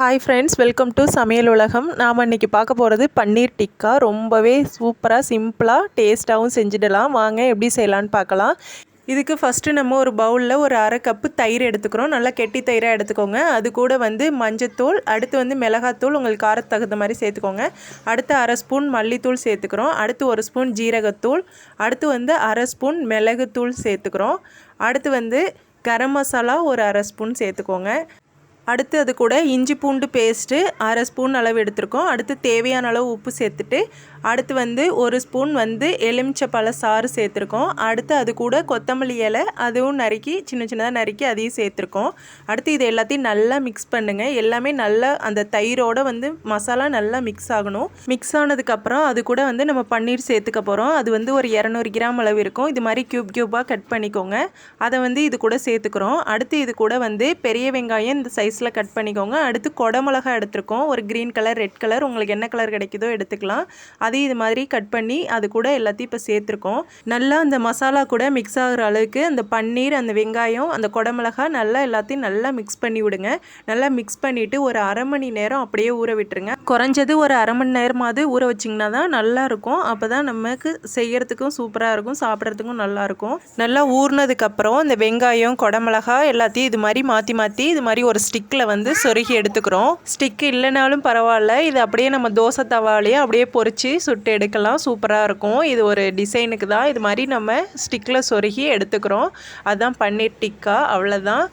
Hi friends, welcome to சமையல் உலகம். நாம் இன்றைக்கி பார்க்க போகிறது பன்னீர் டிக்கா. ரொம்பவே சூப்பராக சிம்பிளாக டேஸ்ட்டாகவும் செஞ்சிடலாம். வாங்க எப்படி செய்யலான்னு பார்க்கலாம். இதுக்கு ஃபஸ்ட்டு நம்ம ஒரு பவுலில் ஒரு அரை கப்பு தயிர் எடுத்துக்கிறோம். நல்லா கெட்டி தயிராக எடுத்துக்கோங்க. அது கூட மஞ்சத்தூள், அடுத்து மிளகாத்தூள் உங்களுக்கு காரத்துக்கு தகுந்த மாதிரி சேர்த்துக்கோங்க. அடுத்து அரை ஸ்பூன் மல்லித்தூள் சேர்த்துக்கிறோம். அடுத்து ஒரு ஸ்பூன் ஜீரகத்தூள், அடுத்து அரை ஸ்பூன் மிளகுத்தூள் சேர்த்துக்கிறோம். அடுத்து கரம் மசாலா ஒரு அரை ஸ்பூன் சேர்த்துக்கோங்க. அடுத்து அது கூட இஞ்சி பூண்டு பேஸ்ட்டு அரை ஸ்பூன் அளவு எடுத்துருக்கோம். அடுத்து தேவையான அளவு உப்பு சேர்த்துட்டு அடுத்து ஒரு ஸ்பூன் எலுமிச்சப்பழ சாறு சேர்த்துருக்கோம். அடுத்து அது கூட கொத்தமல்லி இலை அதுவும் நறுக்கி சின்ன சின்னதாக நறுக்கி அதையும் சேர்த்துருக்கோம். அடுத்து இது எல்லாத்தையும் நல்லா மிக்ஸ் பண்ணுங்கள். எல்லாமே நல்லா அந்த தயிரோடு மசாலா நல்லா மிக்ஸ் ஆகணும். மிக்ஸ் ஆனதுக்கப்புறம் அது கூட நம்ம பன்னீர் சேர்த்துக்க போகிறோம். அது ஒரு 200 கிராம் அளவு இருக்கும். இது மாதிரி க்யூபாக கட் பண்ணிக்கோங்க. அதை இது கூட சேர்த்துக்கிறோம். அடுத்து இது கூட பெரிய வெங்காயம் இந்த சைஸில் கட் பண்ணிக்கோங்க. அடுத்து குடமிளகா எடுத்துருக்கோம். ஒரு க்ரீன் கலர், ரெட் கலர், உங்களுக்கு என்ன கலர் கிடைக்குதோ எடுத்துக்கலாம். அதையும் இது மாதிரி கட் பண்ணி அது கூட எல்லாத்தையும் இப்போ சேர்த்துருக்கோம். நல்லா அந்த மசாலா கூட மிக்ஸ் ஆகிற அளவுக்கு அந்த பன்னீர், அந்த வெங்காயம், அந்த குடமிளகா நல்லா எல்லாத்தையும் நல்லா மிக்ஸ் பண்ணி விடுங்க. நல்லா மிக்ஸ் பண்ணிவிட்டு ஒரு அரை மணி நேரம் அப்படியே ஊற விட்டுருங்க. குறைஞ்சது ஒரு அரை மணி நேரமாவது ஊற வச்சிங்கன்னா தான் நல்லாயிருக்கும். அப்போ தான் நமக்கு செய்கிறதுக்கும் சூப்பராக இருக்கும், சாப்பிட்றதுக்கும் நல்லாயிருக்கும். நல்லா ஊறினதுக்கப்புறம் இந்த வெங்காயம், குடமிளகா எல்லாத்தையும் இது மாதிரி மாற்றி மாற்றி இது மாதிரி ஒரு ஸ்டிக்கில் சொருகி எடுத்துக்கிறோம். ஸ்டிக்கு இல்லைனாலும் பரவாயில்ல, இது அப்படியே நம்ம தோசை தவாலேயே அப்படியே பொரித்து சுட்டு எடுக்கலாம். சூப்பராக இருக்கும். இது ஒரு டிசைனுக்கு தான் இது மாதிரி நம்ம ஸ்டிக்கில் சொருகி எடுத்துக்கிறோம். அதுதான் பன்னீர் டிக்கா. அவ்வளோதான்.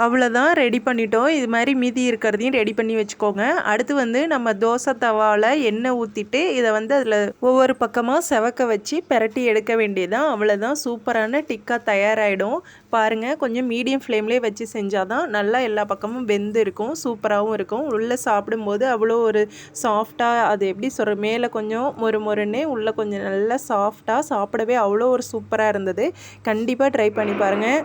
அவ்வளோதான், ரெடி பண்ணிட்டோம். இது மாதிரி மீதி இருக்கிறதையும் ரெடி பண்ணி வச்சுக்கோங்க. அடுத்து நம்ம தோசை தவாவில் எண்ணெய் ஊற்றிட்டு இதை அதில் ஒவ்வொரு பக்கமாக செவக்க வச்சு பிரட்டி எடுக்க வேண்டியதான். அவ்வளோதான், சூப்பரான டிக்கா தயாராகிடும். பாருங்கள், கொஞ்சம் மீடியம் ஃப்ளேம்லேயே வச்சு செஞ்சால் தான் நல்லா எல்லா பக்கமும் வெந்து இருக்கும், சூப்பராகவும் இருக்கும். உள்ளே சாப்பிடும்போது அவ்வளோ ஒரு சாஃப்டாக, அது எப்படி சொல்கிற, மேலே கொஞ்சம் மொறுன்னு உள்ளே கொஞ்சம் நல்லா சாஃப்டாக, சாப்பிடவே அவ்வளோ ஒரு சூப்பராக இருந்தது. கண்டிப்பாக ட்ரை பண்ணி பாருங்கள்.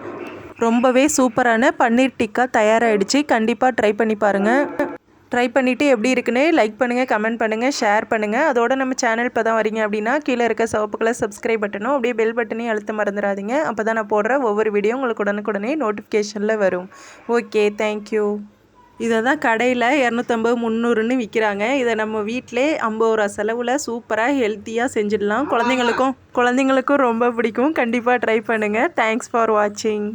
ரொம்பவே சூப்பரான பன்னீர் டிக்கா தயாராகிடுச்சு. கண்டிப்பாக ட்ரை பண்ணி பாருங்கள். ட்ரை பண்ணிவிட்டு எப்படி இருக்குன்னு லைக் பண்ணுங்கள், கமெண்ட் பண்ணுங்கள், ஷேர் பண்ணுங்கள். அதோட நம்ம சேனல் இப்போ தான் வரீங்க அப்படின்னா கீழே இருக்க சிவப்பு கலர் சப்ஸ்கிரைப் பட்டனும் அப்படியே பெல் பட்டனையும் அழுத்த மறந்துடாதீங்க. அப்போ தான் நான் போடுற ஒவ்வொரு வீடியோ உங்களுக்கு உடனுக்குடனே நோட்டிஃபிகேஷனில் வரும். Okay, thank you. இதை தான் கடையில் 250, 300ன்னு விற்கிறாங்க. இதை நம்ம வீட்டிலே 50 ரூபா செலவில் சூப்பராக ஹெல்த்தியாக செஞ்சிடலாம். குழந்தைங்களுக்கும் ரொம்ப பிடிக்கும். கண்டிப்பாக ட்ரை பண்ணுங்கள். தேங்க்ஸ் ஃபார் வாட்சிங்.